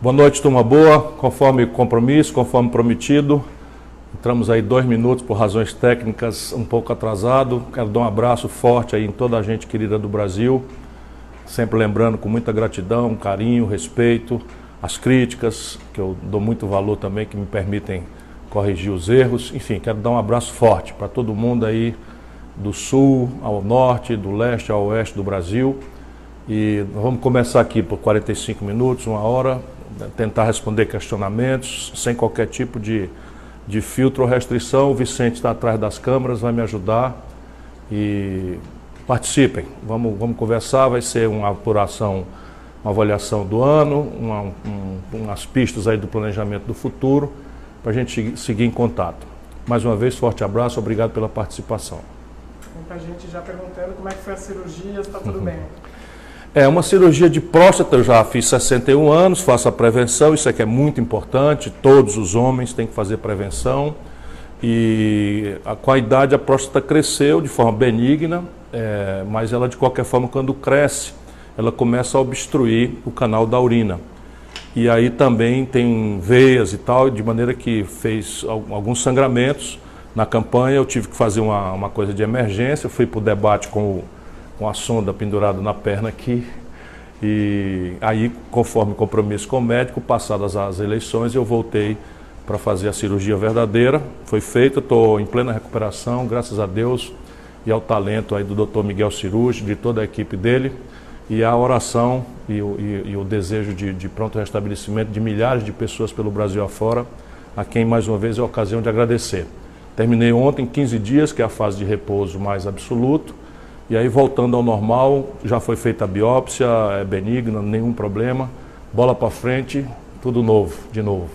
Boa noite, turma boa. Conforme compromisso, conforme prometido, entramos aí 2 minutos por razões técnicas um pouco atrasado. Quero dar um abraço forte aí em toda a gente querida do Brasil, sempre lembrando com muita gratidão, carinho, respeito, as críticas, que eu dou muito valor também, que me permitem corrigir os erros. Enfim, quero dar um abraço forte para todo mundo aí do sul ao norte, do leste ao oeste do Brasil. E vamos começar aqui por 45 minutos, 1 hora, tentar responder questionamentos sem qualquer tipo de filtro ou restrição. O Vicente está atrás das câmeras, vai me ajudar e participem. Vamos conversar, vai ser uma apuração, uma avaliação do ano, umas pistas aí do planejamento do futuro, para a gente seguir em contato. Mais uma vez, forte abraço, obrigado pela participação. Muita gente já perguntando como é que foi a cirurgia, se está tudo bem. É uma cirurgia de próstata, eu já fiz 61 anos, faço a prevenção, isso aqui é muito importante, todos os homens têm que fazer prevenção. E com a idade a próstata cresceu de forma benigna, mas ela de qualquer forma quando cresce, ela começa a obstruir o canal da urina. E aí também tem veias e tal, de maneira que fez alguns sangramentos. Na campanha eu tive que fazer uma coisa de emergência, eu fui para o debate com a sonda pendurada na perna aqui, e aí, conforme compromisso com o médico, passadas as eleições, eu voltei para fazer a cirurgia verdadeira. Foi feita, estou em plena recuperação, graças a Deus, e ao talento aí do Dr. Miguel Cirúrgico, de toda a equipe dele, e a oração e o desejo de pronto restabelecimento de milhares de pessoas pelo Brasil afora, a quem mais uma vez é a ocasião de agradecer. Terminei ontem 15 dias, que é a fase de repouso mais absoluto. E aí, voltando ao normal, já foi feita a biópsia, é benigna, nenhum problema. Bola para frente, tudo novo, de novo.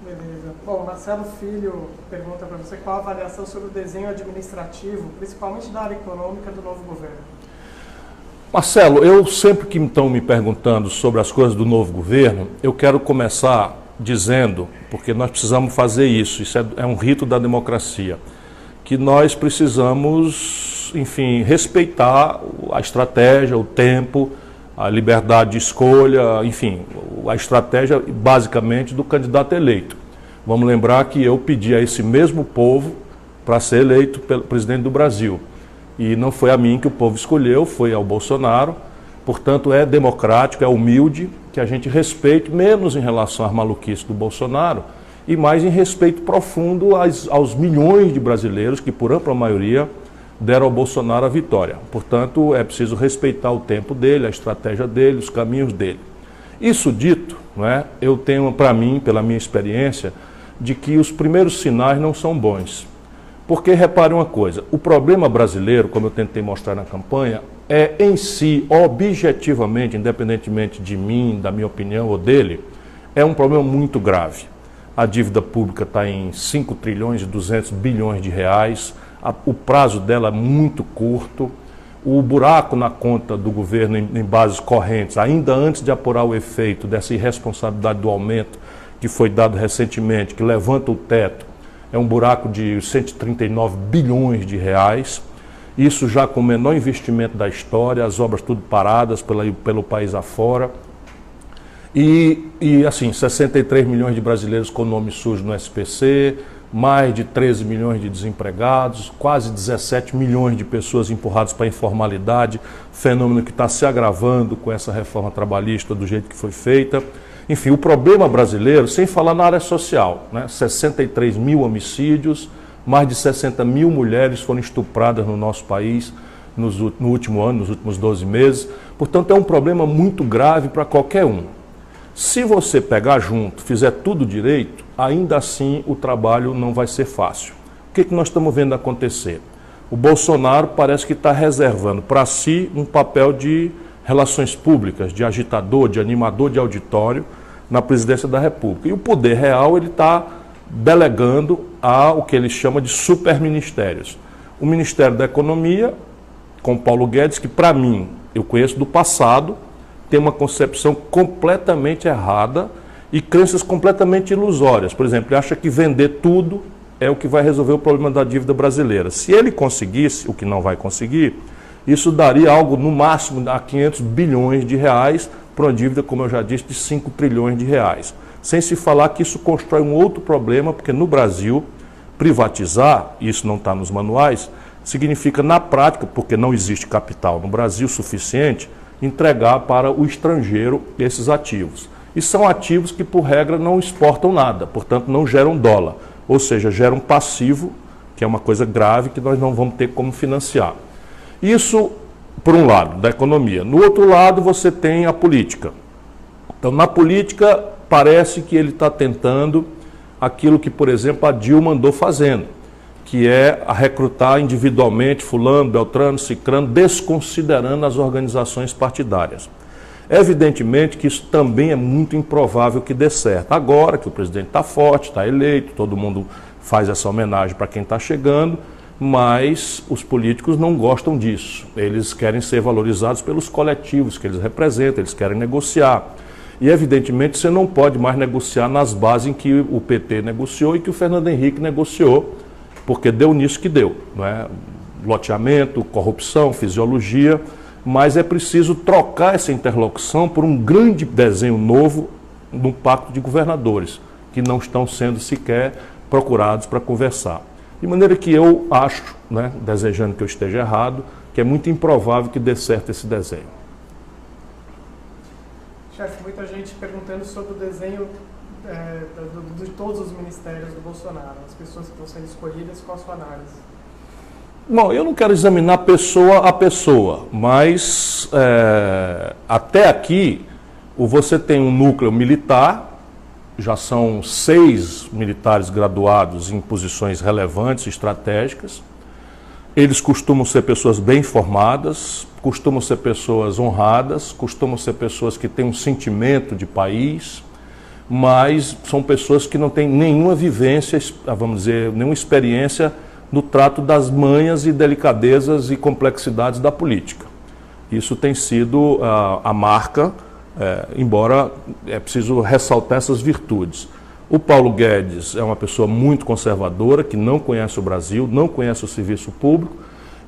Beleza. Bom, Marcelo Filho pergunta para você qual a avaliação sobre o desenho administrativo, principalmente da área econômica do novo governo. Marcelo, eu sempre que estão me perguntando sobre as coisas do novo governo, eu quero começar dizendo, porque nós precisamos fazer isso é um rito da democracia, que nós precisamos, enfim, respeitar a estratégia, o tempo, a liberdade de escolha, enfim, a estratégia basicamente do candidato eleito. Vamos lembrar que eu pedi a esse mesmo povo para ser eleito pelo presidente do Brasil. E não foi a mim que o povo escolheu, foi ao Bolsonaro. Portanto, é democrático, é humilde, que a gente respeite, menos em relação às maluquices do Bolsonaro, e mais em respeito profundo aos milhões de brasileiros que, por ampla maioria, deram ao Bolsonaro a vitória. Portanto, é preciso respeitar o tempo dele, a estratégia dele, os caminhos dele. Isso dito, eu tenho para mim, pela minha experiência, de que os primeiros sinais não são bons. Porque, repare uma coisa, o problema brasileiro, como eu tentei mostrar na campanha, é em si, objetivamente, independentemente de mim, da minha opinião ou dele, é um problema muito grave. A dívida pública está em 5 trilhões e 200 bilhões de reais, o prazo dela é muito curto, o buraco na conta do governo em bases correntes, ainda antes de apurar o efeito dessa irresponsabilidade do aumento que foi dado recentemente, que levanta o teto, é um buraco de 139 bilhões de reais, isso já com o menor investimento da história, as obras tudo paradas pelo país afora. E assim, 63 milhões de brasileiros com nome sujo no SPC, mais de 13 milhões de desempregados, quase 17 milhões de pessoas empurradas para a informalidade, fenômeno que está se agravando com essa reforma trabalhista do jeito que foi feita. Enfim, o problema brasileiro, sem falar na área social, 63 mil homicídios, mais de 60 mil mulheres foram estupradas no nosso país no último ano, nos últimos 12 meses. Portanto, é um problema muito grave para qualquer um. Se você pegar junto, fizer tudo direito, ainda assim o trabalho não vai ser fácil. O que nós estamos vendo acontecer? O Bolsonaro parece que está reservando para si um papel de relações públicas, de agitador, de animador de auditório na presidência da República. E o poder real ele está delegando ao que ele chama de superministérios. O Ministério da Economia, com Paulo Guedes, que para mim, eu conheço do passado, tem uma concepção completamente errada e crenças completamente ilusórias. Por exemplo, ele acha que vender tudo é o que vai resolver o problema da dívida brasileira. Se ele conseguisse, o que não vai conseguir, isso daria algo no máximo a 500 bilhões de reais para uma dívida, como eu já disse, de 5 trilhões de reais. Sem se falar que isso constrói um outro problema, porque no Brasil, privatizar, isso não está nos manuais, significa na prática, porque não existe capital no Brasil suficiente, entregar para o estrangeiro esses ativos. E são ativos que, por regra, não exportam nada, portanto não geram dólar, ou seja, geram passivo, que é uma coisa grave que nós não vamos ter como financiar. Isso, por um lado, da economia. No outro lado, você tem a política. Então, na política, parece que ele está tentando aquilo que, por exemplo, a Dilma andou fazendo, que é a recrutar individualmente fulano, beltrano, cicrano, desconsiderando as organizações partidárias. Evidentemente que isso também é muito improvável que dê certo. Agora que o presidente está forte, está eleito, todo mundo faz essa homenagem para quem está chegando, mas os políticos não gostam disso. Eles querem ser valorizados pelos coletivos que eles representam, eles querem negociar. E, evidentemente, você não pode mais negociar nas bases em que o PT negociou e que o Fernando Henrique negociou, porque deu nisso que deu, não é? Loteamento, corrupção, fisiologia, mas é preciso trocar essa interlocução por um grande desenho novo no Pacto de Governadores, que não estão sendo sequer procurados para conversar. De maneira que eu acho, né, desejando que eu esteja errado, que é muito improvável que dê certo esse desenho. Chefe, muita gente perguntando sobre o desenho de todos os ministérios do Bolsonaro, as pessoas que estão sendo escolhidas, qual a sua análise? Bom, eu não quero examinar pessoa a pessoa, mas até aqui você tem um núcleo militar, já são 6 militares graduados em posições relevantes, estratégicas. Eles costumam ser pessoas bem formadas, costumam ser pessoas honradas, costumam ser pessoas que têm um sentimento de país, mas são pessoas que não têm nenhuma vivência, vamos dizer, nenhuma experiência no trato das manhas e delicadezas e complexidades da política. Isso tem sido a marca, embora é preciso ressaltar essas virtudes. O Paulo Guedes é uma pessoa muito conservadora, que não conhece o Brasil, não conhece o serviço público,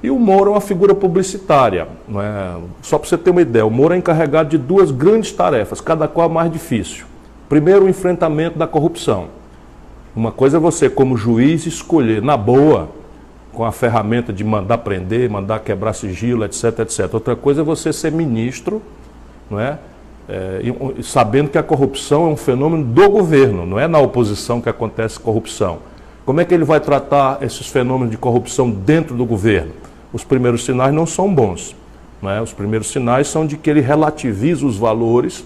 e o Moro é uma figura publicitária. Não é? Só para você ter uma ideia, o Moro é encarregado de 2 grandes tarefas, cada qual a mais difícil. Primeiro, o enfrentamento da corrupção. Uma coisa é você, como juiz, escolher na boa, com a ferramenta de mandar prender, mandar quebrar sigilo, etc, etc. Outra coisa é você ser ministro, não é? Sabendo que a corrupção é um fenômeno do governo, não é na oposição que acontece corrupção. Como é que ele vai tratar esses fenômenos de corrupção dentro do governo? Os primeiros sinais não são bons. Não é? Os primeiros sinais são de que ele relativiza os valores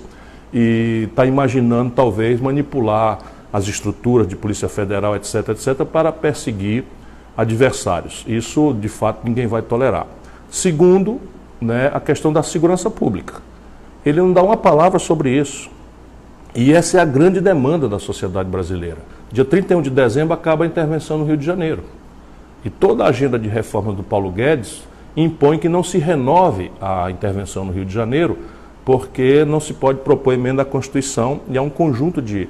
e está imaginando, talvez, manipular as estruturas de Polícia Federal, etc, etc, para perseguir adversários. Isso, de fato, ninguém vai tolerar. Segundo, né, a questão da segurança pública. Ele não dá uma palavra sobre isso. E essa é a grande demanda da sociedade brasileira. Dia 31 de dezembro acaba a intervenção no Rio de Janeiro. E toda a agenda de reformas do Paulo Guedes impõe que não se renove a intervenção no Rio de Janeiro, porque não se pode propor emenda à Constituição e há um conjunto de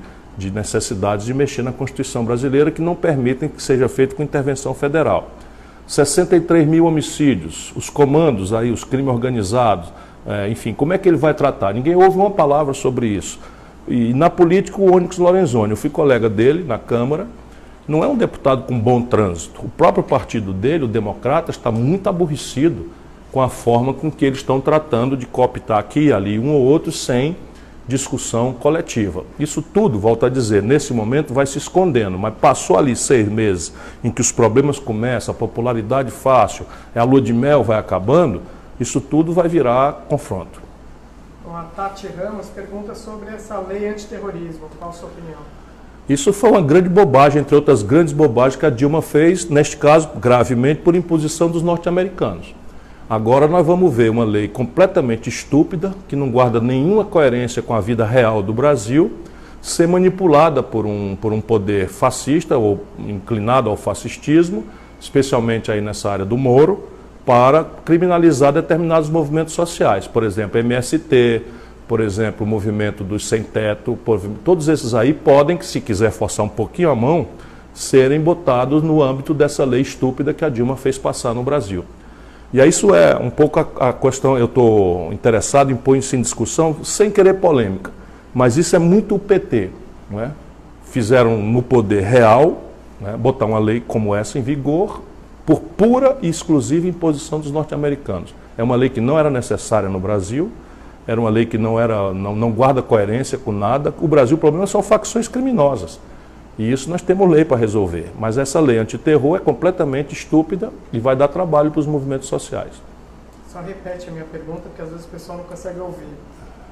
necessidades de mexer na Constituição brasileira que não permitem que seja feito com intervenção federal. 63 mil homicídios, os comandos aí, os crimes organizados, enfim, como é que ele vai tratar? Ninguém ouve uma palavra sobre isso. E na política, o Onyx Lorenzoni, eu fui colega dele na Câmara, não é um deputado com bom trânsito. O próprio partido dele, o Democrata, está muito aborrecido com a forma com que eles estão tratando de cooptar aqui e ali um ou outro sem discussão coletiva. Isso tudo, volto a dizer, nesse momento vai se escondendo, mas passou ali 6 meses em que os problemas começam, a popularidade fácil, a lua de mel vai acabando, isso tudo vai virar confronto. Bom, a Tati Ramos pergunta sobre essa lei antiterrorismo. Qual a sua opinião? Isso foi uma grande bobagem, entre outras grandes bobagens que a Dilma fez, neste caso, gravemente, por imposição dos norte-americanos. Agora nós vamos ver uma lei completamente estúpida, que não guarda nenhuma coerência com a vida real do Brasil, ser manipulada por um poder fascista ou inclinado ao fascistismo, especialmente aí nessa área do Moro, para criminalizar determinados movimentos sociais. Por exemplo, MST, por exemplo, o movimento dos sem-teto, todos esses aí podem, se quiser forçar um pouquinho a mão, serem botados no âmbito dessa lei estúpida que a Dilma fez passar no Brasil. E aí isso é um pouco a questão, eu estou interessado em pôr isso em discussão, sem querer polêmica, mas isso é muito o PT, não é? Fizeram no poder real, né, botar uma lei como essa em vigor, por pura e exclusiva imposição dos norte-americanos. É uma lei que não era necessária no Brasil, era uma lei que não guarda coerência com nada. O Brasil, o problema são facções criminosas. E isso nós temos lei para resolver. Mas essa lei antiterror é completamente estúpida e vai dar trabalho para os movimentos sociais. Só repete a minha pergunta, porque às vezes o pessoal não consegue ouvir.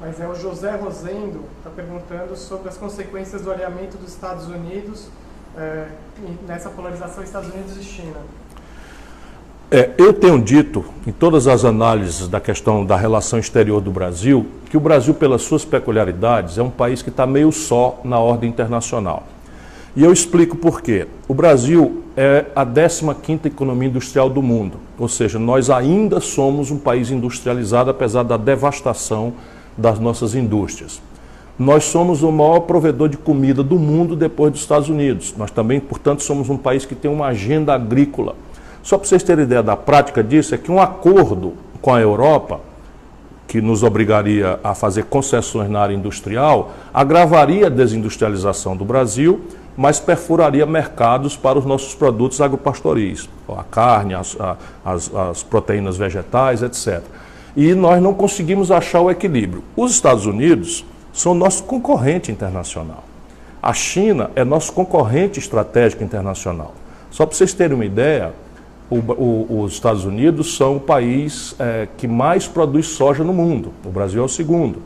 Mas é o José Rosendo está perguntando sobre as consequências do alinhamento dos Estados Unidos nessa polarização Estados Unidos e China. Eu tenho dito, em todas as análises da questão da relação exterior do Brasil, que o Brasil, pelas suas peculiaridades, é um país que está meio só na ordem internacional. E eu explico por quê. O Brasil é a 15ª economia industrial do mundo, ou seja, nós ainda somos um país industrializado, apesar da devastação das nossas indústrias. Nós somos o maior provedor de comida do mundo depois dos Estados Unidos. Nós também, portanto, somos um país que tem uma agenda agrícola. Só para vocês terem ideia da prática disso, é que um acordo com a Europa, que nos obrigaria a fazer concessões na área industrial, agravaria a desindustrialização do Brasil, mas perfuraria mercados para os nossos produtos agropastoris, a carne, as proteínas vegetais, etc. E nós não conseguimos achar o equilíbrio. Os Estados Unidos são nosso concorrente internacional. A China é nosso concorrente estratégico internacional. Só para vocês terem uma ideia, os Estados Unidos são o país que mais produz soja no mundo. O Brasil é o segundo.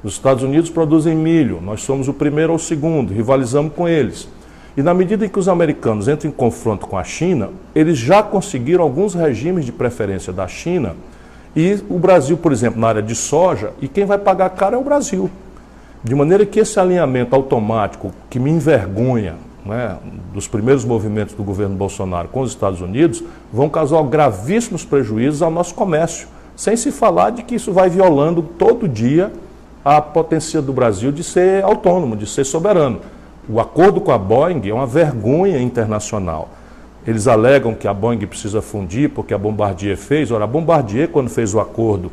Os Estados Unidos produzem milho, nós somos o primeiro ou o segundo, rivalizamos com eles. E na medida em que os americanos entram em confronto com a China, eles já conseguiram alguns regimes de preferência da China e o Brasil, por exemplo, na área de soja, e quem vai pagar caro é o Brasil. De maneira que esse alinhamento automático, que me envergonha, né, dos primeiros movimentos do governo Bolsonaro com os Estados Unidos, vão causar gravíssimos prejuízos ao nosso comércio, sem se falar de que isso vai violando todo dia a potência do Brasil de ser autônomo, de ser soberano. O acordo com a Boeing é uma vergonha internacional. Eles alegam que a Boeing precisa fundir porque a Bombardier fez. Ora, a Bombardier, quando fez o acordo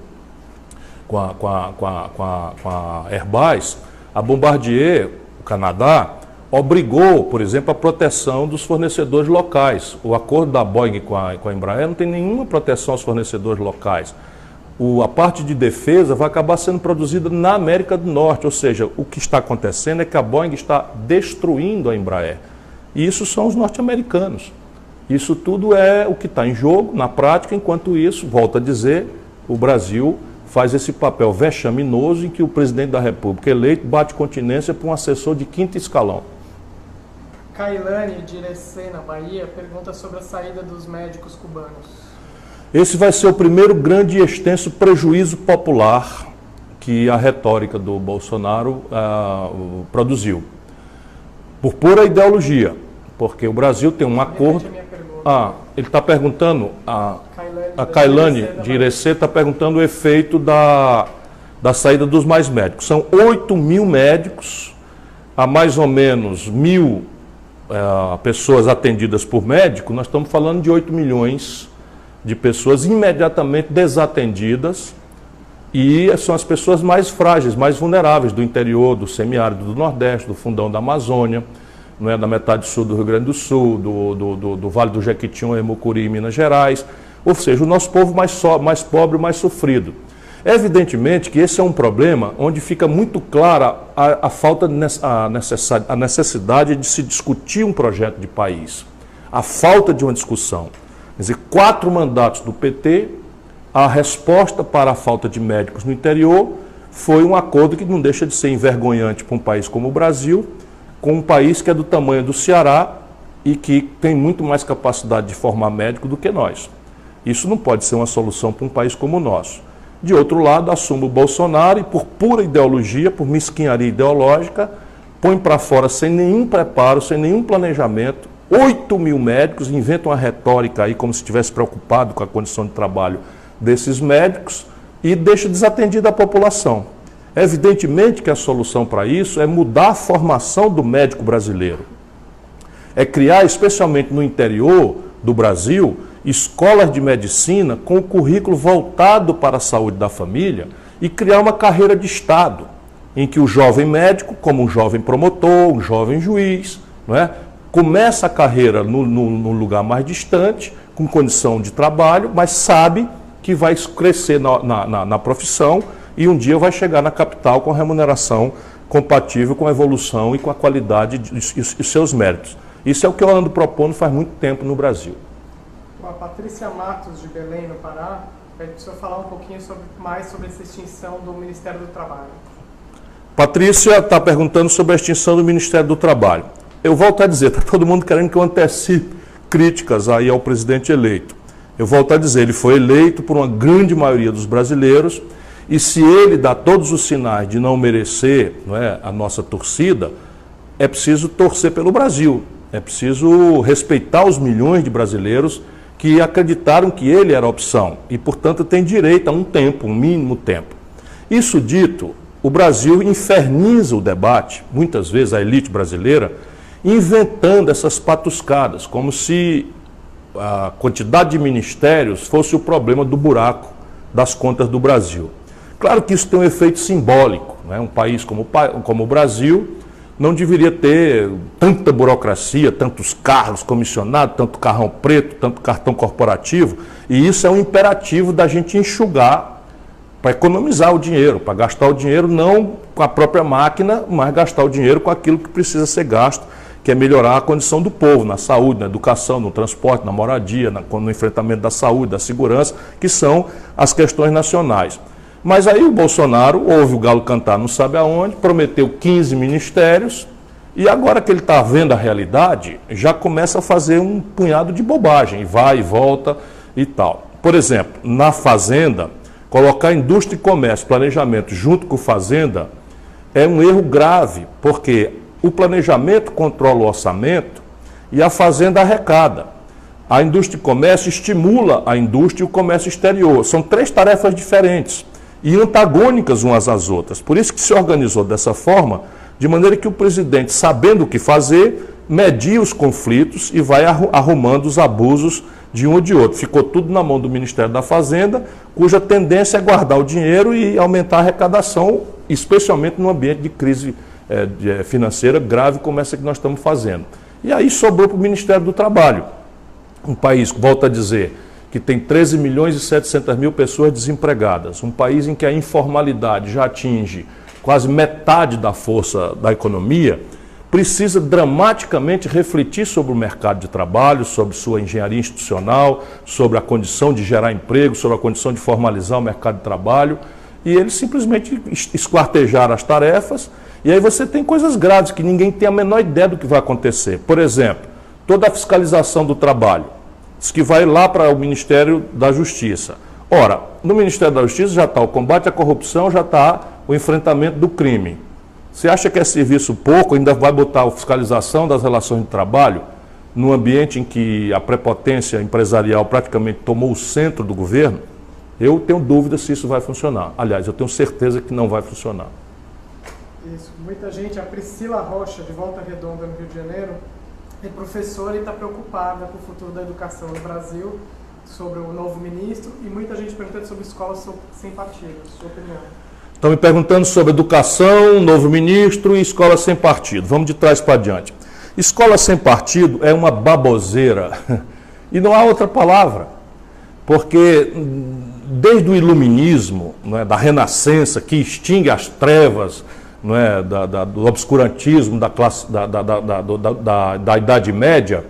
com a Airbus, a Bombardier, o Canadá, obrigou, por exemplo, a proteção dos fornecedores locais. O acordo da Boeing com a Embraer não tem nenhuma proteção aos fornecedores locais. A parte de defesa vai acabar sendo produzida na América do Norte, ou seja, o que está acontecendo é que a Boeing está destruindo a Embraer. E isso são os norte-americanos. Isso tudo é o que está em jogo, na prática. Enquanto isso, volto a dizer, o Brasil faz esse papel vexaminoso em que o presidente da República eleito bate continência para um assessor de 5º escalão. Kailane, de Irecê, na Bahia, pergunta sobre a saída dos médicos cubanos. Esse vai ser o primeiro grande e extenso prejuízo popular que a retórica do Bolsonaro produziu. Por pura ideologia, porque o Brasil tem um acordo... ele está perguntando, a Kailane de Irecê está perguntando o efeito da saída dos mais médicos. São 8 mil médicos, há mais ou menos 1.000 pessoas atendidas por médico, nós estamos falando de 8 milhões de pessoas imediatamente desatendidas, e são as pessoas mais frágeis, mais vulneráveis do interior, do semiárido do Nordeste, do fundão da Amazônia, não é, da metade sul do Rio Grande do Sul, do Vale do Jequitinhonha, Mucuri e Minas Gerais, ou seja, o nosso povo mais pobre, mais sofrido. Evidentemente que esse é um problema onde fica muito clara a necessidade de se discutir um projeto de país, a falta de uma discussão. Quer dizer, 4 mandatos do PT, a resposta para a falta de médicos no interior foi um acordo que não deixa de ser envergonhante para um país como o Brasil, com um país que é do tamanho do Ceará e que tem muito mais capacidade de formar médico do que nós. Isso não pode ser uma solução para um país como o nosso. De outro lado, assume o Bolsonaro e, por pura ideologia, por mesquinharia ideológica, põe para fora sem nenhum preparo, sem nenhum planejamento, 8 mil médicos, inventam uma retórica aí como se estivesse preocupado com a condição de trabalho desses médicos e deixa desatendida a população. Evidentemente que a solução para isso é mudar a formação do médico brasileiro. É criar, especialmente no interior do Brasil, escolas de medicina com o currículo voltado para a saúde da família e criar uma carreira de Estado, em que o jovem médico, como um jovem promotor, um jovem juiz, não é? Começa a carreira no lugar mais distante, com condição de trabalho, mas sabe que vai crescer na profissão e um dia vai chegar na capital com remuneração compatível com a evolução e com a qualidade e seus méritos. Isso é o que eu ando propondo faz muito tempo no Brasil. A Patrícia Matos, de Belém, no Pará, pede para o senhor falar um pouquinho mais sobre essa extinção do Ministério do Trabalho. Patrícia está perguntando sobre a extinção do Ministério do Trabalho. Eu volto a dizer, está todo mundo querendo que eu antecipe críticas aí ao presidente eleito. Eu volto a dizer, ele foi eleito por uma grande maioria dos brasileiros e se ele dá todos os sinais de não merecer, não é, a nossa torcida, é preciso torcer pelo Brasil, é preciso respeitar os milhões de brasileiros que acreditaram que ele era a opção e, portanto, tem direito a um tempo, um mínimo tempo. Isso dito, o Brasil inferniza o debate, muitas vezes a elite brasileira, inventando essas patuscadas, como se a quantidade de ministérios fosse o problema do buraco das contas do Brasil. Claro que isso tem um efeito simbólico, né? Um país como o Brasil não deveria ter tanta burocracia, tantos carros comissionados, tanto carrão preto, tanto cartão corporativo, e isso é um imperativo da gente enxugar para economizar o dinheiro, para gastar o dinheiro não com a própria máquina, mas gastar o dinheiro com aquilo que precisa ser gasto, que é melhorar a condição do povo, na saúde, na educação, no transporte, na moradia, no enfrentamento da saúde, da segurança, que são as questões nacionais. Mas aí o Bolsonaro ouve o galo cantar não sabe aonde, prometeu 15 ministérios e agora que ele está vendo a realidade, já começa a fazer um punhado de bobagem, vai e volta e tal. Por exemplo, na Fazenda, colocar indústria e comércio, planejamento junto com Fazenda é um erro grave, porque o planejamento controla o orçamento e a Fazenda arrecada. A indústria e comércio estimula a indústria e o comércio exterior. São três tarefas diferentes e antagônicas umas às outras. Por isso que se organizou dessa forma, de maneira que o presidente, sabendo o que fazer, media os conflitos e vai arrumando os abusos de um ou de outro. Ficou tudo na mão do Ministério da Fazenda, cuja tendência é guardar o dinheiro e aumentar a arrecadação, especialmente no ambiente de crise financeira grave como essa que nós estamos fazendo. E aí sobrou para o Ministério do Trabalho. Um país, volto a dizer, que tem 13 milhões e 700 mil pessoas desempregadas, um país em que a informalidade já atinge quase metade da força da economia, precisa dramaticamente refletir sobre o mercado de trabalho, sobre sua engenharia institucional, sobre a condição de gerar emprego, sobre a condição de formalizar o mercado de trabalho, e eles simplesmente esquartejaram as tarefas, e aí você tem coisas graves que ninguém tem a menor ideia do que vai acontecer. Por exemplo, toda a fiscalização do trabalho, diz que vai lá para o Ministério da Justiça. Ora, no Ministério da Justiça já está o combate à corrupção, já está o enfrentamento do crime. Você acha que é serviço pouco, ainda vai botar a fiscalização das relações de trabalho num ambiente em que a prepotência empresarial praticamente tomou o centro do governo? Eu tenho dúvida se isso vai funcionar. Aliás, eu tenho certeza que não vai funcionar. Isso. Muita gente, a Priscila Rocha, de Volta Redonda, no Rio de Janeiro, é professora e está preocupada com o futuro da educação no Brasil, sobre o novo ministro, e muita gente perguntando sobre escolas sem partido. Sua opinião? Estão me perguntando sobre educação, novo ministro e escola sem partido. Vamos de trás para diante. Escola sem partido é uma baboseira e não há outra palavra, porque desde o iluminismo, não é, da renascença, que extingue as trevas, não é, do obscurantismo da Idade Média,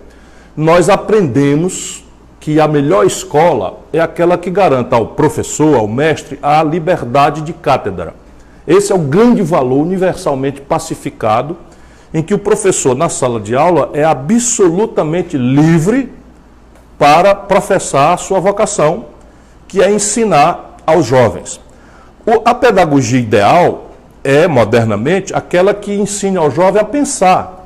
nós aprendemos que a melhor escola é aquela que garanta ao professor, ao mestre, a liberdade de cátedra. Esse é o grande valor universalmente pacificado, em que o professor, na sala de aula, é absolutamente livre para professar a sua vocação, que é ensinar aos jovens. A pedagogia ideal é, modernamente, aquela que ensina ao jovem a pensar.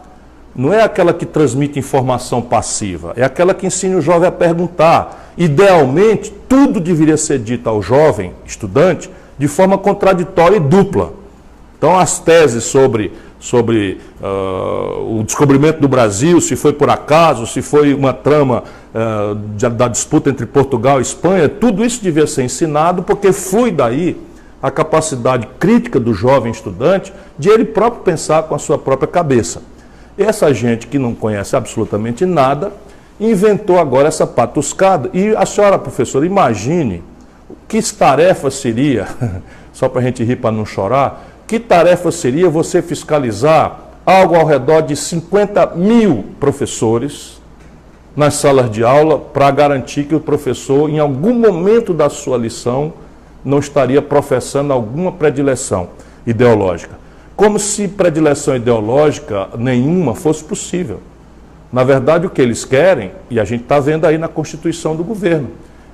Não é aquela que transmite informação passiva, é aquela que ensina o jovem a perguntar. Idealmente, tudo deveria ser dito ao jovem estudante de forma contraditória e dupla. Então, as teses sobre o descobrimento do Brasil, se foi por acaso, se foi uma trama da disputa entre Portugal e Espanha, tudo isso devia ser ensinado, porque flui daí a capacidade crítica do jovem estudante de ele próprio pensar com a sua própria cabeça. Essa gente que não conhece absolutamente nada, inventou agora essa patuscada. E a senhora, professora, imagine que tarefa seria, só para a gente rir para não chorar, que tarefa seria você fiscalizar algo ao redor de 50 mil professores nas salas de aula para garantir que o professor, em algum momento da sua lição, não estaria professando alguma predileção ideológica. Como se predileção ideológica nenhuma fosse possível. Na verdade, o que eles querem, e a gente está vendo aí na Constituição do governo,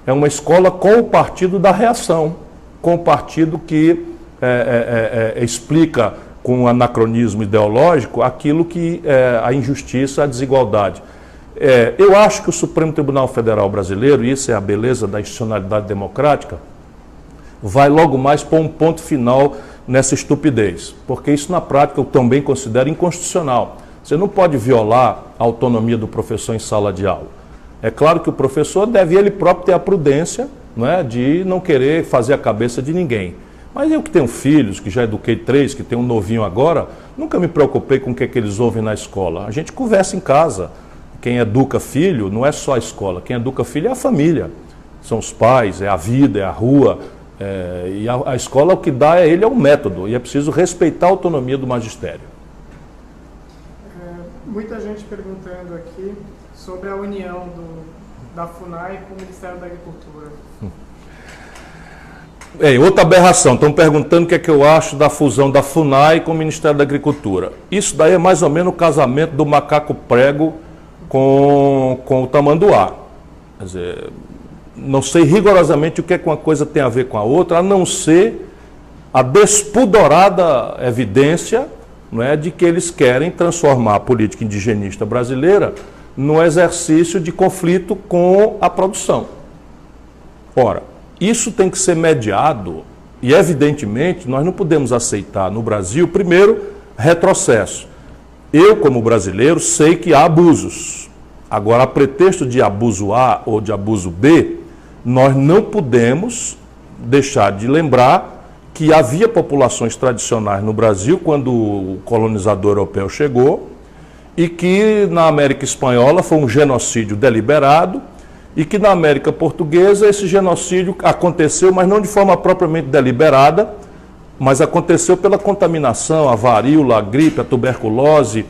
é uma escola com o partido da reação, com o partido que explica com um anacronismo ideológico aquilo que é a injustiça, a desigualdade. Eu acho que o Supremo Tribunal Federal Brasileiro, e isso é a beleza da institucionalidade democrática, vai logo mais pôr um ponto final nessa estupidez, porque isso na prática eu também considero inconstitucional. Você não pode violar a autonomia do professor em sala de aula. É claro que o professor deve ele próprio ter a prudência, não é, de não querer fazer a cabeça de ninguém. Mas eu que tenho filhos, que já eduquei 3, que tenho um novinho agora, nunca me preocupei com o que eles ouvem na escola. A gente conversa em casa. Quem educa filho não é só a escola, quem educa filho é a família. São os pais, é a vida, é a rua. E a escola, o que dá a ele é um método, e é preciso respeitar a autonomia do magistério. Muita gente perguntando aqui sobre a união da FUNAI com o Ministério da Agricultura. Outra aberração, estão perguntando o que é que eu acho da fusão da FUNAI com o Ministério da Agricultura. Isso daí é mais ou menos o casamento do macaco prego com o tamanduá. Quer dizer, não sei rigorosamente o que é que uma coisa tem a ver com a outra, a não ser a despudorada evidência, não é, de que eles querem transformar a política indigenista brasileira num exercício de conflito com a produção. Ora, isso tem que ser mediado e, evidentemente, nós não podemos aceitar no Brasil, primeiro, retrocesso. Eu, como brasileiro, sei que há abusos. Agora, a pretexto de abuso A ou de abuso B, nós não podemos deixar de lembrar que havia populações tradicionais no Brasil quando o colonizador europeu chegou e que na América Espanhola foi um genocídio deliberado e que na América Portuguesa esse genocídio aconteceu, mas não de forma propriamente deliberada, mas aconteceu pela contaminação, a varíola, a gripe, a tuberculose,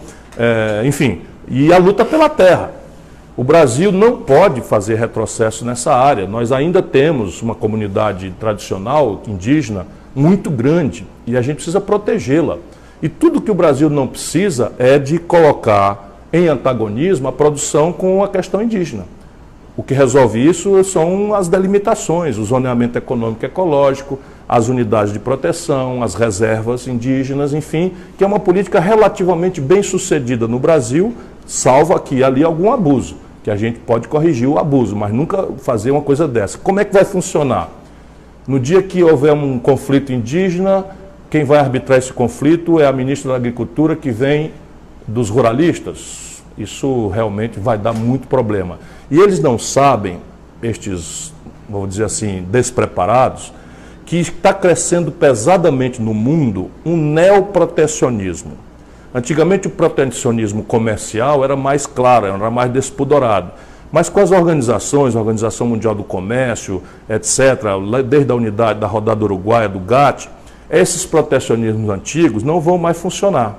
enfim, e a luta pela terra. O Brasil não pode fazer retrocesso nessa área. Nós ainda temos uma comunidade tradicional, indígena, muito grande, e a gente precisa protegê-la. E tudo que o Brasil não precisa é de colocar em antagonismo a produção com a questão indígena. O que resolve isso são as delimitações, o zoneamento econômico e ecológico, as unidades de proteção, as reservas indígenas, enfim, que é uma política relativamente bem sucedida no Brasil, salvo aqui e ali algum abuso, que a gente pode corrigir o abuso, mas nunca fazer uma coisa dessa. Como é que vai funcionar? No dia que houver um conflito indígena, quem vai arbitrar esse conflito é a ministra da Agricultura, que vem dos ruralistas. Isso realmente vai dar muito problema. E eles não sabem, estes, vamos dizer assim, despreparados, que está crescendo pesadamente no mundo um neoprotecionismo. Antigamente o protecionismo comercial era mais claro, era mais despudorado. Mas com as organizações, a Organização Mundial do Comércio, etc., desde a unidade da rodada uruguaia, do GATT, esses protecionismos antigos não vão mais funcionar.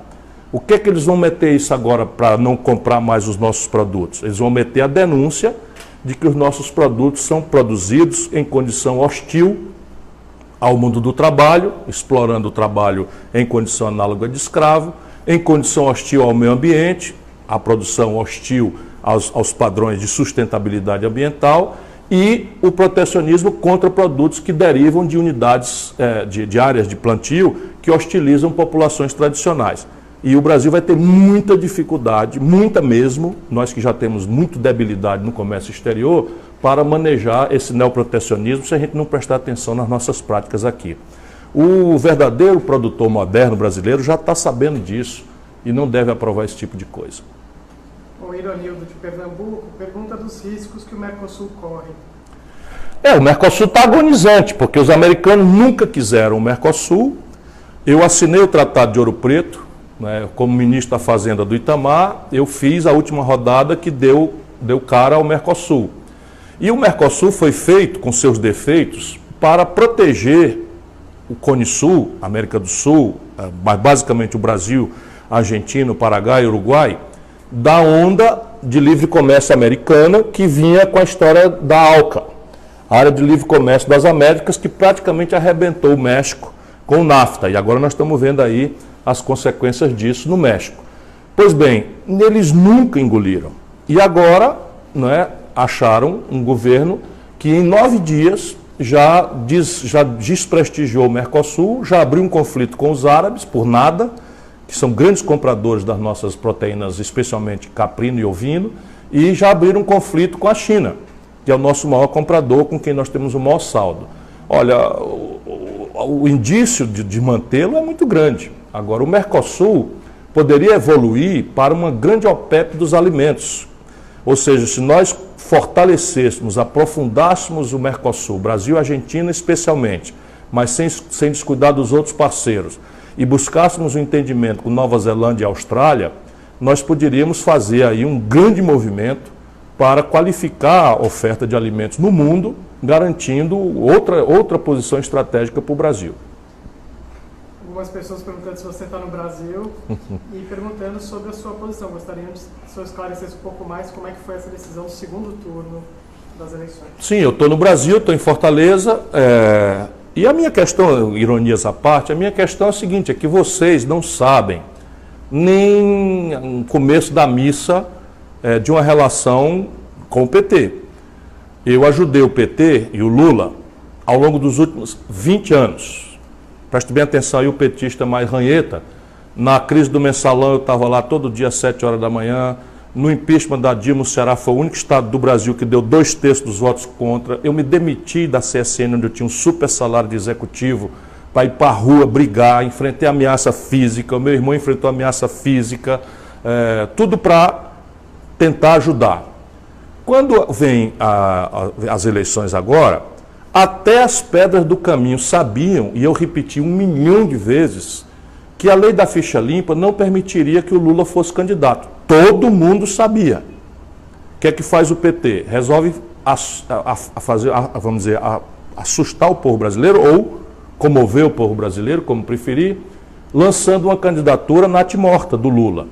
O que é que eles vão meter isso agora para não comprar mais os nossos produtos? Eles vão meter a denúncia de que os nossos produtos são produzidos em condição hostil ao mundo do trabalho, explorando o trabalho em condição análoga de escravo, em condição hostil ao meio ambiente, a produção hostil aos padrões de sustentabilidade ambiental, e o protecionismo contra produtos que derivam de unidades, de áreas de plantio que hostilizam populações tradicionais. E o Brasil vai ter muita dificuldade, muita mesmo, nós que já temos muita debilidade no comércio exterior, para manejar esse neoprotecionismo se a gente não prestar atenção nas nossas práticas aqui. O verdadeiro produtor moderno brasileiro já está sabendo disso e não deve aprovar esse tipo de coisa. O Ironildo de Pernambuco pergunta dos riscos que o Mercosul corre. O Mercosul está agonizante, porque os americanos nunca quiseram o Mercosul. Eu assinei o Tratado de Ouro Preto, né, como ministro da Fazenda do Itamar, eu fiz a última rodada que deu cara ao Mercosul. E o Mercosul foi feito, com seus defeitos, para proteger o Cone Sul, América do Sul, mas basicamente o Brasil, Argentina, Paraguai e Uruguai, da onda de livre comércio americana que vinha com a história da ALCA, a área de livre comércio das Américas, que praticamente arrebentou o México com o NAFTA. E agora nós estamos vendo aí as consequências disso no México. Pois bem, eles nunca engoliram. E agora, né, acharam um governo que em 9 dias já desprestigiou o Mercosul, já abriu um conflito com os árabes por nada, que são grandes compradores das nossas proteínas, especialmente caprino e ovino, e já abriram um conflito com a China, que é o nosso maior comprador, com quem nós temos o maior saldo. Olha, o indício de mantê-lo é muito grande. Agora, o Mercosul poderia evoluir para uma grande OPEP dos alimentos. Ou seja, se nós fortalecêssemos, aprofundássemos o Mercosul, Brasil e Argentina especialmente, mas sem descuidar dos outros parceiros, e buscássemos um entendimento com Nova Zelândia e Austrália, nós poderíamos fazer aí um grande movimento para qualificar a oferta de alimentos no mundo, garantindo outra posição estratégica para o Brasil. Algumas pessoas perguntando se você está no Brasil e perguntando sobre a sua posição. Gostaria de que o senhor esclarecesse um pouco mais como é que foi essa decisão do segundo turno das eleições. Sim, eu estou no Brasil, estou em Fortaleza, e a minha questão, ironias à parte, a minha questão é a seguinte, é que vocês não sabem nem o começo da missa de uma relação com o PT. Eu ajudei o PT e o Lula ao longo dos últimos 20 anos. Preste bem atenção aí, o petista mais ranheta. Na crise do mensalão eu estava lá todo dia às 7 horas da manhã. No impeachment da Dilma, o Ceará foi o único estado do Brasil que deu 2/3 dos votos contra. Eu me demiti da CSN, onde eu tinha um super salário de executivo, para ir para a rua brigar, enfrentei ameaça física, o meu irmão enfrentou ameaça física, tudo para tentar ajudar. Quando vem as eleições agora, até as pedras do caminho sabiam, e eu repeti 1 milhão de vezes, que a lei da ficha limpa não permitiria que o Lula fosse candidato. Todo mundo sabia. O que é que faz o PT? Resolve assustar o povo brasileiro ou comover o povo brasileiro, como preferir, lançando uma candidatura natimorta do Lula,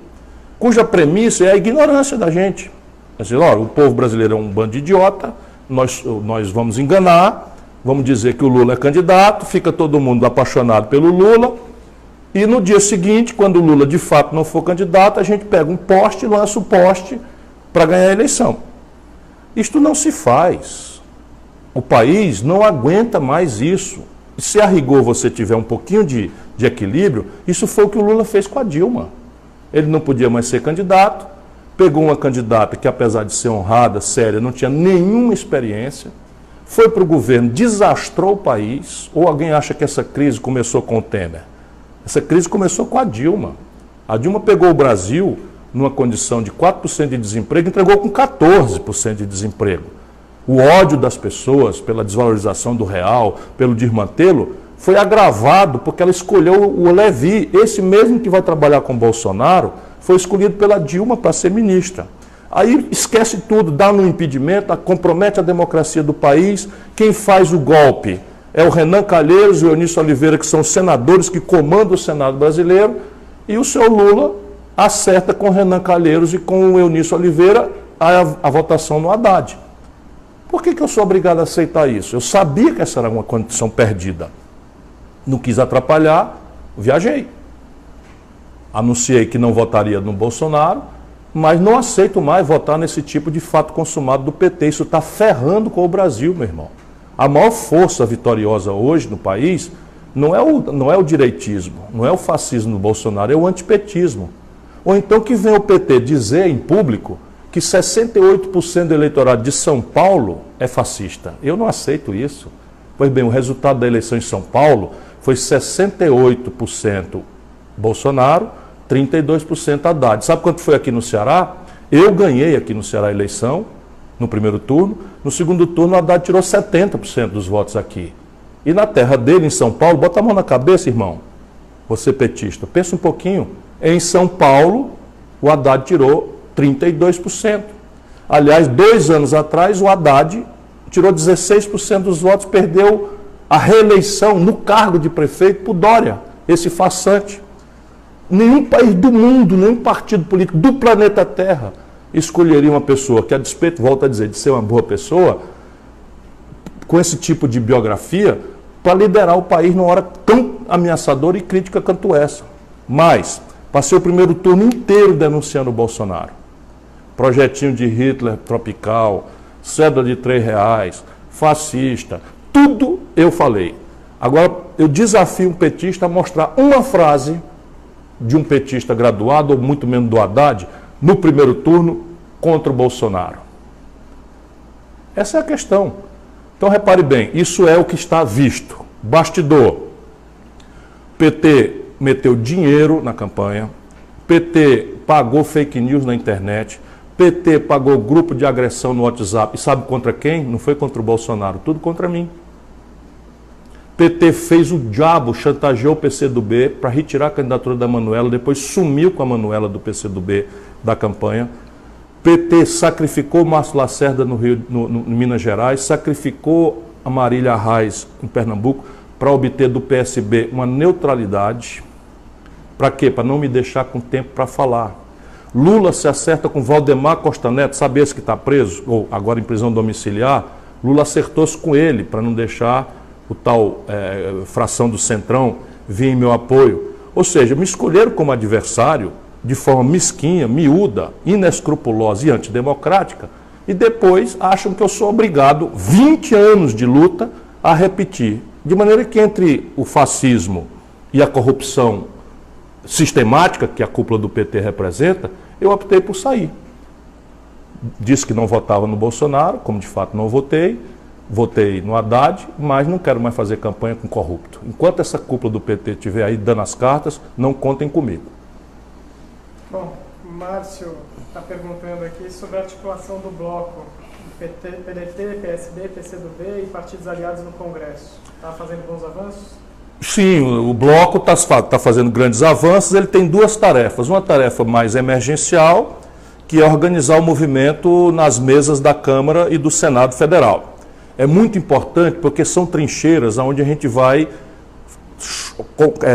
cuja premissa é a ignorância da gente. Quer dizer, olha, o povo brasileiro é um bando de idiota, nós vamos enganar, vamos dizer que o Lula é candidato, fica todo mundo apaixonado pelo Lula, e no dia seguinte, quando o Lula de fato não for candidato, a gente pega um poste e lança o poste para ganhar a eleição. Isto não se faz. O país não aguenta mais isso. E se a rigor você tiver um pouquinho de equilíbrio, isso foi o que o Lula fez com a Dilma. Ele não podia mais ser candidato, pegou uma candidata que, apesar de ser honrada, séria, não tinha nenhuma experiência, foi para o governo, desastrou o país. Ou alguém acha que essa crise começou com o Temer? Essa crise começou com a Dilma. A Dilma pegou o Brasil numa condição de 4% de desemprego e entregou com 14% de desemprego. O ódio das pessoas pela desvalorização do real, pelo desmantelo, foi agravado porque ela escolheu o Levi, esse mesmo que vai trabalhar com Bolsonaro, foi escolhido pela Dilma para ser ministra. Aí esquece tudo, dá no impedimento, compromete a democracia do país. Quem faz o golpe é o Renan Calheiros e o Eunício Oliveira, que são os senadores que comandam o Senado brasileiro, e o senhor Lula acerta com o Renan Calheiros e com o Eunício Oliveira a votação no Haddad. Por que eu sou obrigado a aceitar isso? Eu sabia que essa era uma condição perdida. Não quis atrapalhar, viajei. Anunciei que não votaria no Bolsonaro, mas não aceito mais votar nesse tipo de fato consumado do PT. Isso está ferrando com o Brasil, meu irmão. A maior força vitoriosa hoje no país não é o direitismo, não é o fascismo do Bolsonaro, é o antipetismo. Ou então que vem o PT dizer em público que 68% do eleitorado de São Paulo é fascista. Eu não aceito isso. Pois bem, o resultado da eleição em São Paulo foi 68% Bolsonaro, 32% Haddad. Sabe quanto foi aqui no Ceará? Eu ganhei aqui no Ceará a eleição, no primeiro turno. No segundo turno, o Haddad tirou 70% dos votos aqui. E na terra dele, em São Paulo, bota a mão na cabeça, irmão, você petista, pensa um pouquinho. Em São Paulo, o Haddad tirou 32%. Aliás, 2 anos atrás, o Haddad tirou 16% dos votos, perdeu a reeleição no cargo de prefeito por Dória, esse farsante. Nenhum país do mundo, nenhum partido político do planeta Terra escolheria uma pessoa que, a despeito, volto a dizer, de ser uma boa pessoa, com esse tipo de biografia, para liderar o país numa hora tão ameaçadora e crítica quanto essa. Mas, passei o primeiro turno inteiro denunciando o Bolsonaro. Projetinho de Hitler tropical, cédula de R$3, fascista, tudo eu falei. Agora, eu desafio um petista a mostrar uma frase de um petista graduado, ou muito menos do Haddad, no primeiro turno, contra o Bolsonaro. Essa é a questão. Então, repare bem, isso é o que está visto. Bastidor. PT meteu dinheiro na campanha, PT pagou fake news na internet, PT pagou grupo de agressão no WhatsApp. E sabe contra quem? Não foi contra o Bolsonaro, tudo contra mim. PT fez o diabo, chantageou o PCdoB para retirar a candidatura da Manuela, depois sumiu com a Manuela do PCdoB da campanha. PT sacrificou o Márcio Lacerda no Minas Gerais, sacrificou a Marília Reis em Pernambuco para obter do PSB uma neutralidade. Para quê? Para não me deixar com tempo para falar. Lula se acerta com Valdemar Costa Neto, sabe esse que está preso, ou agora em prisão domiciliar? Lula acertou-se com ele para não deixar o tal fração do Centrão vir em meu apoio. Ou seja, me escolheram como adversário de forma mesquinha, miúda, inescrupulosa e antidemocrática, e depois acham que eu sou obrigado, 20 anos de luta, a repetir. De maneira que entre o fascismo e a corrupção sistemática que a cúpula do PT representa, eu optei por sair. Disse que não votava no Bolsonaro, como de fato não votei, votei no Haddad, mas não quero mais fazer campanha com corrupto. Enquanto essa cúpula do PT estiver aí dando as cartas, não contem comigo. Bom, Márcio está perguntando aqui sobre a articulação do bloco PT, PDT, PSB, PCdoB e partidos aliados no Congresso. Está fazendo bons avanços? Sim, o bloco está fazendo grandes avanços. Ele tem 2 tarefas. Uma tarefa mais emergencial, que é organizar o movimento nas mesas da Câmara e do Senado Federal. É muito importante porque são trincheiras onde a gente vai,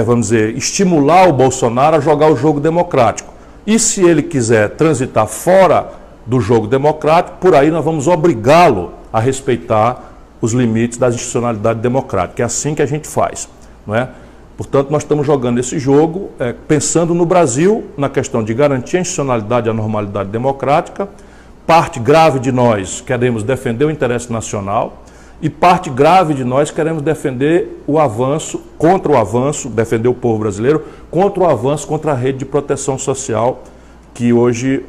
vamos dizer, estimular o Bolsonaro a jogar o jogo democrático. E se ele quiser transitar fora do jogo democrático, por aí nós vamos obrigá-lo a respeitar os limites da institucionalidade democrática. É assim que a gente faz, não é? Portanto, nós estamos jogando esse jogo pensando no Brasil, na questão de garantir a institucionalidade e a normalidade democrática. Parte grave de nós queremos defender o interesse nacional e parte grave de nós queremos defender o avanço, contra o avanço, defender o povo brasileiro, contra o avanço, contra a rede de proteção social, que hoje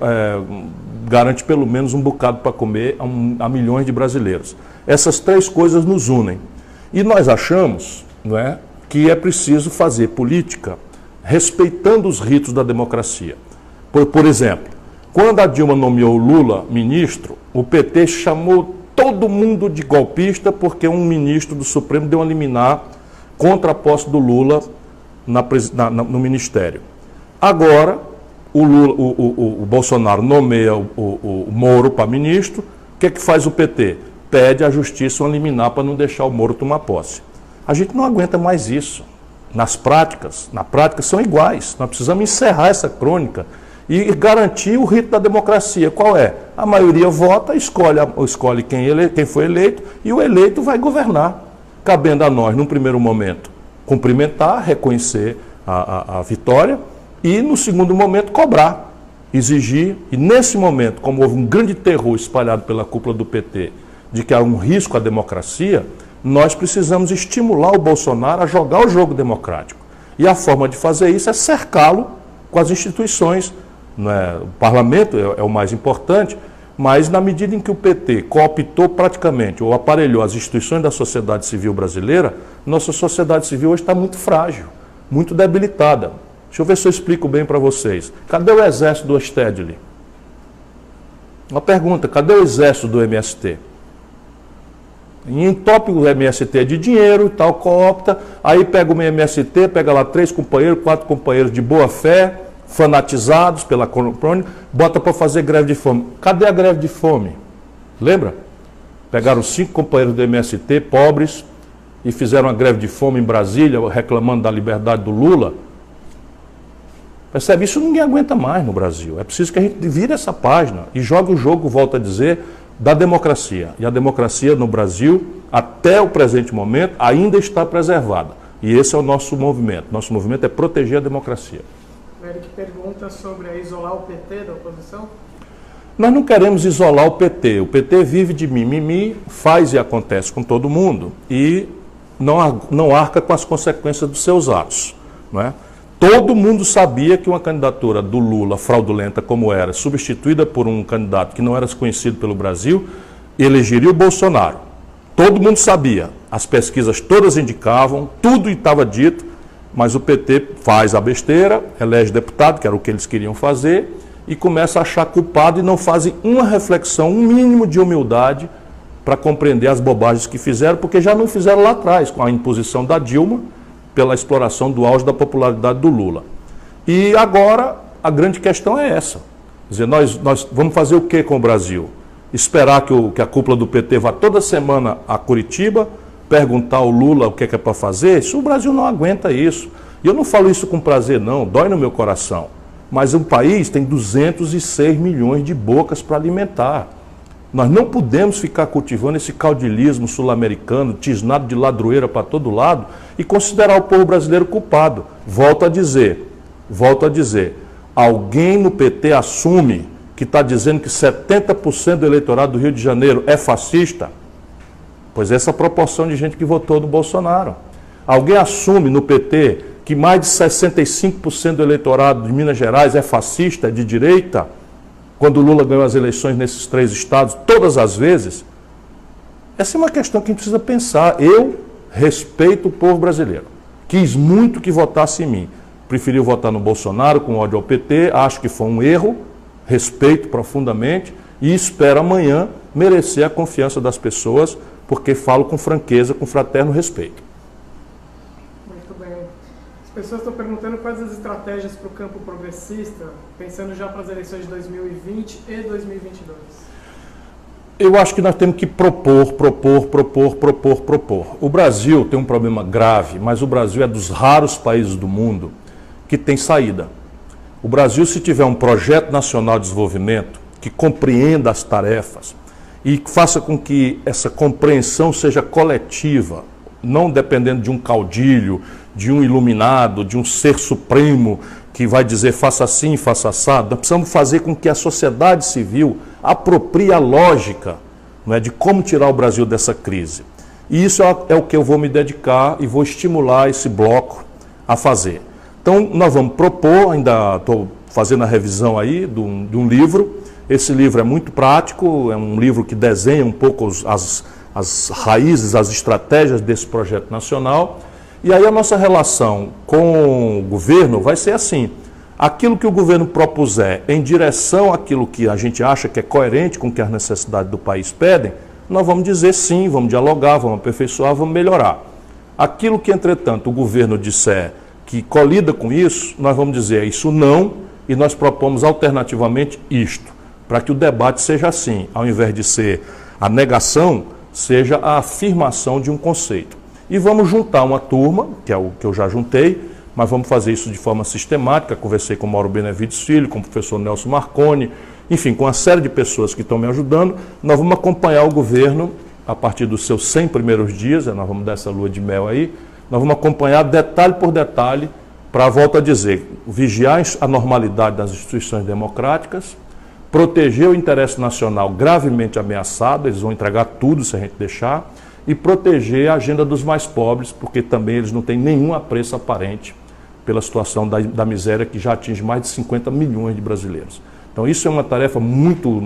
garante pelo menos um bocado para comer a milhões de brasileiros. Essas 3 coisas nos unem. E nós achamos, não é, que é preciso fazer política respeitando os ritos da democracia. Por exemplo, quando a Dilma nomeou Lula ministro, o PT chamou todo mundo de golpista porque um ministro do Supremo deu uma liminar contra a posse do Lula no ministério. Agora, o Bolsonaro nomeia o Moro para ministro. O que é que faz o PT? Pede à justiça uma liminar para não deixar o Moro tomar posse. A gente não aguenta mais isso. Na prática são iguais. Nós precisamos encerrar essa crônica e garantir o rito da democracia. Qual é? A maioria vota, escolhe quem foi eleito e o eleito vai governar. Cabendo a nós, num primeiro momento, cumprimentar, reconhecer a vitória e, no segundo momento, cobrar, exigir. E, nesse momento, como houve um grande terror espalhado pela cúpula do PT de que há um risco à democracia, nós precisamos estimular o Bolsonaro a jogar o jogo democrático. E a forma de fazer isso é cercá-lo com as instituições. O parlamento é o mais importante, Mas na medida em que o PT cooptou praticamente, ou aparelhou as instituições da sociedade civil brasileira, nossa sociedade civil hoje está muito frágil, muito debilitada. Deixa eu ver se eu explico bem para vocês. Cadê o exército do Stedley? Uma pergunta, cadê o exército do MST? E entope o MST de dinheiro e tal, coopta, aí pega o MST, pega lá 3 companheiros, 4 companheiros de boa fé, fanatizados pela crônica, bota para fazer greve de fome. Cadê a greve de fome? Lembra? Pegaram 5 companheiros do MST, pobres, e fizeram uma greve de fome em Brasília, reclamando da liberdade do Lula. Percebe? Isso ninguém aguenta mais no Brasil. É preciso que a gente vire essa página e jogue o jogo, volto a dizer, da democracia. E a democracia no Brasil, até o presente momento, ainda está preservada. E esse é o nosso movimento. Nosso movimento é proteger a democracia. O Eric pergunta sobre isolar o PT da oposição. Nós não queremos isolar o PT. O PT vive de mimimi, faz e acontece com todo mundo e não arca com as consequências dos seus atos. Não é? Todo mundo sabia que uma candidatura do Lula, fraudulenta como era, substituída por um candidato que não era conhecido pelo Brasil, elegeria o Bolsonaro. Todo mundo sabia. As pesquisas todas indicavam, tudo estava dito, mas o PT faz a besteira, elege deputado, que era o que eles queriam fazer, e começa a achar culpado e não fazem uma reflexão, um mínimo de humildade para compreender as bobagens que fizeram, porque já não fizeram lá atrás, com a imposição da Dilma, pela exploração do auge da popularidade do Lula. E agora a grande questão é essa. Quer dizer, nós vamos fazer o que com o Brasil? Esperar que a cúpula do PT vá toda semana a Curitiba, perguntar ao Lula o que é para fazer? Isso, o Brasil não aguenta isso. E eu não falo isso com prazer não, dói no meu coração. Mas o país tem 206 milhões de bocas para alimentar. Nós não podemos ficar cultivando esse caudilismo sul-americano, tisnado de ladroeira para todo lado, e considerar o povo brasileiro culpado. Volto a dizer, alguém no PT assume que está dizendo que 70% do eleitorado do Rio de Janeiro é fascista? Pois essa proporção de gente que votou no Bolsonaro. Alguém assume no PT que mais de 65% do eleitorado de Minas Gerais é fascista, é de direita? Quando o Lula ganhou as eleições nesses 3 estados, todas as vezes? Essa é uma questão que a gente precisa pensar. Eu respeito o povo brasileiro. Quis muito que votasse em mim. Preferiu votar no Bolsonaro com ódio ao PT, acho que foi um erro, respeito profundamente e espero amanhã merecer a confiança das pessoas, porque falo com franqueza, com fraterno respeito. Muito bem. As pessoas estão perguntando quais as estratégias para o campo progressista, pensando já para as eleições de 2020 e 2022. Eu acho que nós temos que propor. O Brasil tem um problema grave, mas o Brasil é dos raros países do mundo que tem saída. O Brasil, se tiver um projeto nacional de desenvolvimento que compreenda as tarefas e faça com que essa compreensão seja coletiva, não dependendo de um caudilho, de um iluminado, de um ser supremo que vai dizer faça assim, faça assado. Nós precisamos fazer com que a sociedade civil aproprie a lógica, não é, de como tirar o Brasil dessa crise. E isso é o que eu vou me dedicar e vou estimular esse bloco a fazer. Então, nós vamos propor, ainda estou fazendo a revisão aí de um livro. Esse livro é muito prático, é um livro que desenha um pouco as raízes, as estratégias desse projeto nacional. E aí a nossa relação com o governo vai ser assim. Aquilo que o governo propuser em direção àquilo que a gente acha que é coerente com o que as necessidades do país pedem, nós vamos dizer sim, vamos dialogar, vamos aperfeiçoar, vamos melhorar. Aquilo que, entretanto, o governo disser que colida com isso, nós vamos dizer isso não, e nós propomos alternativamente isto, para que o debate seja assim, ao invés de ser a negação, seja a afirmação de um conceito. E vamos juntar uma turma, que é o que eu já juntei, mas vamos fazer isso de forma sistemática. Conversei com o Mauro Benevides Filho, com o professor Nelson Marconi, enfim, com uma série de pessoas que estão me ajudando. Nós vamos acompanhar o governo a partir dos seus 100 primeiros dias, nós vamos dar essa lua de mel aí, nós vamos acompanhar detalhe por detalhe, para, volto a dizer, vigiar a normalidade das instituições democráticas, proteger o interesse nacional gravemente ameaçado, eles vão entregar tudo se a gente deixar, e proteger a agenda dos mais pobres, porque também eles não têm nenhum apreço aparente pela situação da miséria que já atinge mais de 50 milhões de brasileiros. Então isso é uma tarefa muito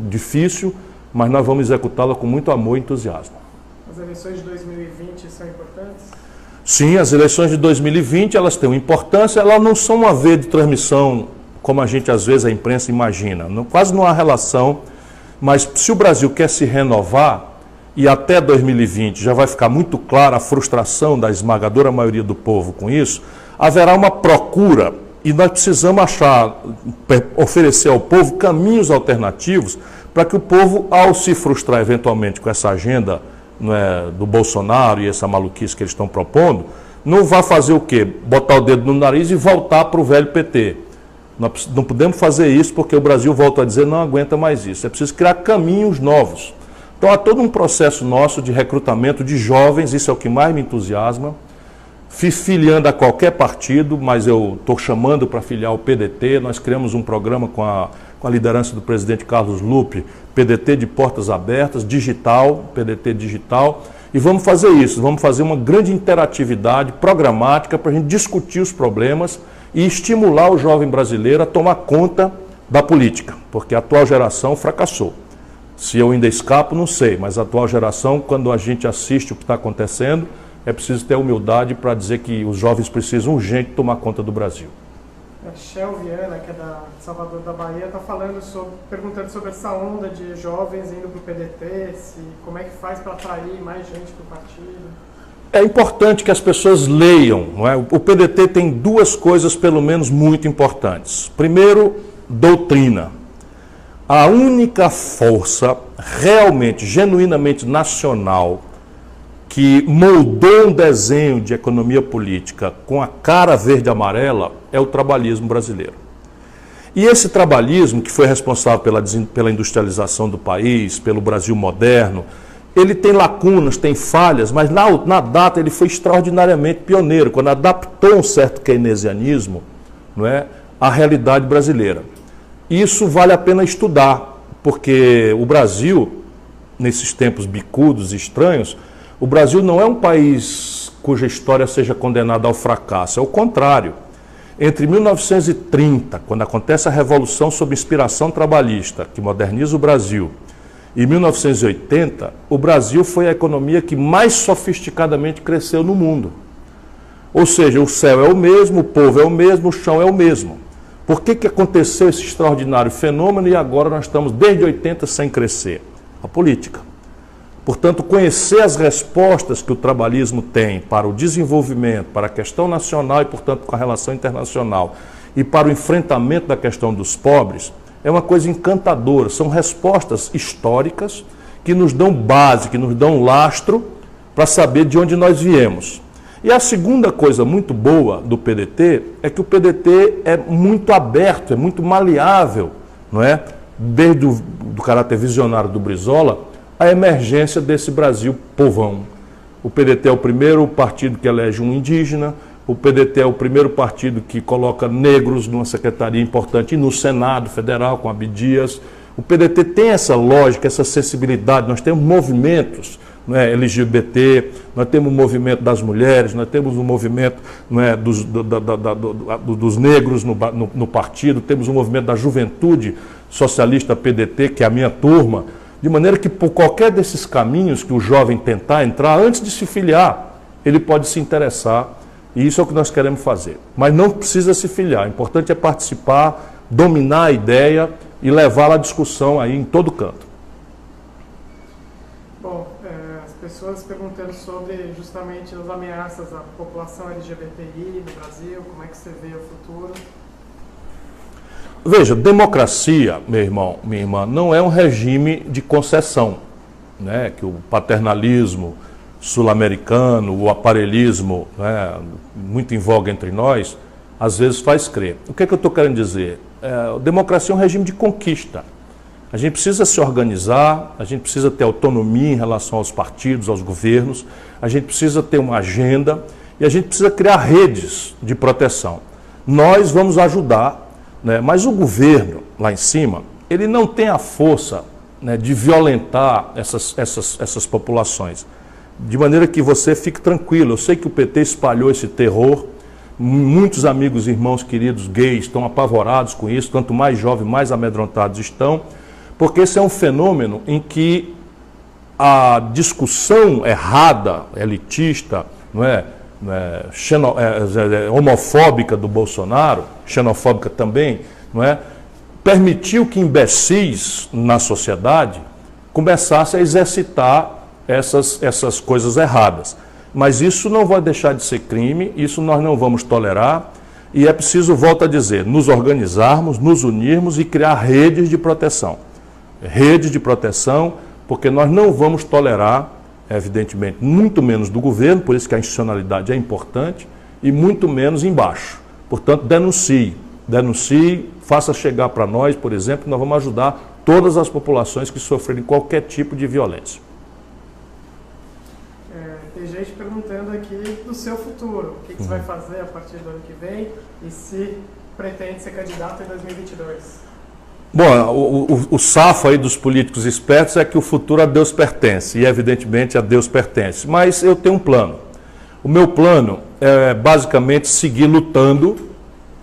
difícil, mas nós vamos executá-la com muito amor e entusiasmo. As eleições de 2020 são importantes? Sim, as eleições de 2020 elas têm uma importância, elas não são uma vez de transmissão, como a gente às vezes a imprensa imagina, quase não há relação, mas se o Brasil quer se renovar, e até 2020 já vai ficar muito clara a frustração da esmagadora maioria do povo com isso, haverá uma procura e nós precisamos oferecer ao povo caminhos alternativos para que o povo, ao se frustrar eventualmente com essa agenda do Bolsonaro e essa maluquice que eles estão propondo, não vá fazer o quê? Botar o dedo no nariz e voltar para o velho PT. Nós não podemos fazer isso porque o Brasil, volta a dizer, não aguenta mais isso. É preciso criar caminhos novos. Então há todo um processo nosso de recrutamento de jovens, isso é o que mais me entusiasma, filiando a qualquer partido, mas eu estou chamando para filiar o PDT, nós criamos um programa com a liderança do presidente Carlos Lupe, PDT de portas abertas, digital, PDT digital, e vamos fazer isso, vamos fazer uma grande interatividade programática para a gente discutir os problemas e estimular o jovem brasileiro a tomar conta da política, porque a atual geração fracassou. Se eu ainda escapo, não sei, mas a atual geração, quando a gente assiste o que está acontecendo, é preciso ter humildade para dizer que os jovens precisam urgente tomar conta do Brasil. A Shell Viana, que é da Salvador da Bahia, está perguntando sobre essa onda de jovens indo para o PDT, como é que faz para atrair mais gente para o partido. É importante que as pessoas leiam, não é? O PDT tem duas coisas, pelo menos, muito importantes. Primeiro, doutrina. A única força realmente, genuinamente nacional, que moldou um desenho de economia política com a cara verde e amarela é o trabalhismo brasileiro. E esse trabalhismo, que foi responsável pela industrialização do país, pelo Brasil moderno, ele tem lacunas, tem falhas, mas na data ele foi extraordinariamente pioneiro, quando adaptou um certo keynesianismo, não é, à realidade brasileira. Isso vale a pena estudar, porque o Brasil, nesses tempos bicudos e estranhos, o Brasil não é um país cuja história seja condenada ao fracasso, é o contrário. Entre 1930, quando acontece a Revolução sob inspiração trabalhista, que moderniza o Brasil, e 1980, o Brasil foi a economia que mais sofisticadamente cresceu no mundo. Ou seja, o céu é o mesmo, o povo é o mesmo, o chão é o mesmo. Por que aconteceu esse extraordinário fenômeno e agora nós estamos desde 80 sem crescer? A política. Portanto, conhecer as respostas que o trabalhismo tem para o desenvolvimento, para a questão nacional e, portanto, com a relação internacional e para o enfrentamento da questão dos pobres, é uma coisa encantadora. São respostas históricas que nos dão base, que nos dão lastro para saber de onde nós viemos. E a segunda coisa muito boa do PDT é que o PDT é muito aberto, é muito maleável, não é? Desde do caráter visionário do Brizola, a emergência desse Brasil povão. O PDT é o primeiro partido que elege um indígena, o PDT é o primeiro partido que coloca negros numa secretaria importante e no Senado Federal, com Abdias. O PDT tem essa lógica, essa sensibilidade, nós temos movimentos, não é, LGBT, nós temos o movimento das mulheres, nós temos o movimento, não é, dos negros no partido, temos o movimento da juventude socialista PDT, que é a minha turma, de maneira que por qualquer desses caminhos que o jovem tentar entrar, antes de se filiar, ele pode se interessar, e isso é o que nós queremos fazer. Mas não precisa se filiar, o importante é participar, dominar a ideia e levá-la à discussão aí em todo canto. Bom, as pessoas perguntando sobre justamente as ameaças à população LGBTI no Brasil, como é que você vê o futuro? Veja, democracia, meu irmão, minha irmã, não é um regime de concessão, né? Que o paternalismo sul-americano, o aparelhismo, né, muito em voga entre nós, às vezes faz crer. O que é que eu estou querendo dizer? Democracia é um regime de conquista. A gente precisa se organizar, a gente precisa ter autonomia em relação aos partidos, aos governos, a gente precisa ter uma agenda e a gente precisa criar redes de proteção. Nós vamos ajudar, né, mas o governo, lá em cima, ele não tem a força, né, de violentar essas populações. De maneira que você fique tranquilo. Eu sei que o PT espalhou esse terror, Muitos amigos, irmãos queridos gays estão apavorados com isso, quanto mais jovens, mais amedrontados estão, porque esse é um fenômeno em que a discussão errada, elitista, não é, homofóbica do Bolsonaro, xenofóbica também, não é, permitiu que imbecis na sociedade começassem a exercitar essas coisas erradas. Mas isso não vai deixar de ser crime, isso nós não vamos tolerar, e é preciso, volto a dizer, nos organizarmos, nos unirmos e criar redes de proteção. Redes de proteção, porque nós não vamos tolerar, evidentemente, muito menos do governo, por isso que a institucionalidade é importante, e muito menos embaixo. Portanto, denuncie, faça chegar para nós, por exemplo, nós vamos ajudar todas as populações que sofrerem qualquer tipo de violência. Tem gente perguntando aqui do seu futuro, o que você vai fazer a partir do ano que vem e se pretende ser candidato em 2022. Bom, o safo aí dos políticos espertos é que o futuro a Deus pertence, e evidentemente a Deus pertence, mas eu tenho um plano. O meu plano é basicamente seguir lutando.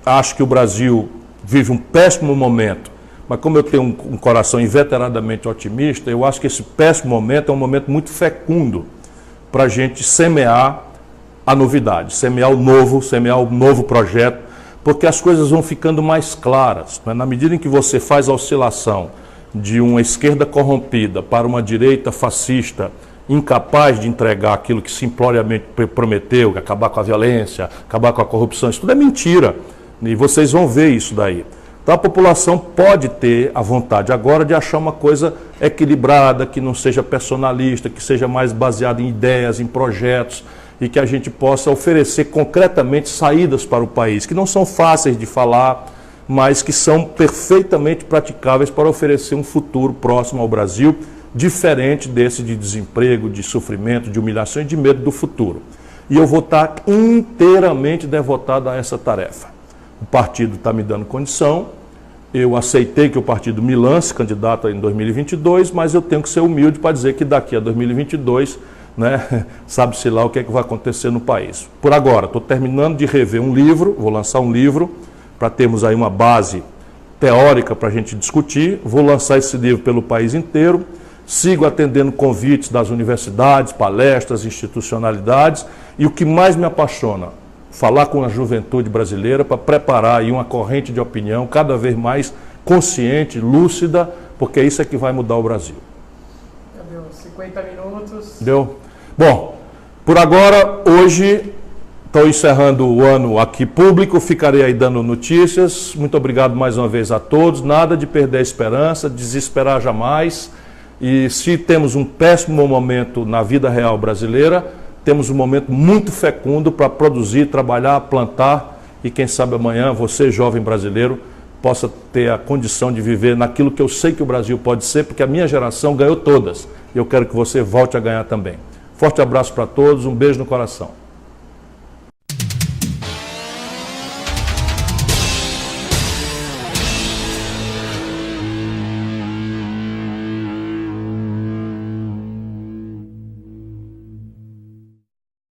Acho que o Brasil vive um péssimo momento, mas como eu tenho um coração inveteradamente otimista, eu acho que esse péssimo momento é um momento muito fecundo para a gente semear a novidade, semear o novo projeto, porque as coisas vão ficando mais claras. Na medida em que você faz a oscilação de uma esquerda corrompida para uma direita fascista, incapaz de entregar aquilo que simploriamente prometeu, acabar com a violência, acabar com a corrupção, isso tudo é mentira. E vocês vão ver isso daí. Então a população pode ter a vontade agora de achar uma coisa equilibrada, que não seja personalista, que seja mais baseada em ideias, em projetos, e que a gente possa oferecer concretamente saídas para o país, que não são fáceis de falar, mas que são perfeitamente praticáveis para oferecer um futuro próximo ao Brasil, diferente desse de desemprego, de sofrimento, de humilhação e de medo do futuro. E eu vou estar inteiramente devotado a essa tarefa. O partido está me dando condição, eu aceitei que o partido me lance candidato em 2022, mas eu tenho que ser humilde para dizer que daqui a 2022, né, sabe-se lá o que é que vai acontecer no país. Por agora, estou terminando de rever um livro, vou lançar um livro, para termos aí uma base teórica para a gente discutir, vou lançar esse livro pelo país inteiro, sigo atendendo convites das universidades, palestras, institucionalidades, e o que mais me apaixona, falar com a juventude brasileira para preparar aí uma corrente de opinião cada vez mais consciente, lúcida, porque isso é que vai mudar o Brasil. Já deu 50 minutos. Deu? Bom, por agora, hoje, estou encerrando o ano aqui público, ficarei aí dando notícias. Muito obrigado mais uma vez a todos. Nada de perder a esperança, desesperar jamais. E se temos um péssimo momento na vida real brasileira, temos um momento muito fecundo para produzir, trabalhar, plantar e quem sabe amanhã você, jovem brasileiro, possa ter a condição de viver naquilo que eu sei que o Brasil pode ser, porque a minha geração ganhou todas e eu quero que você volte a ganhar também. Forte abraço para todos, um beijo no coração.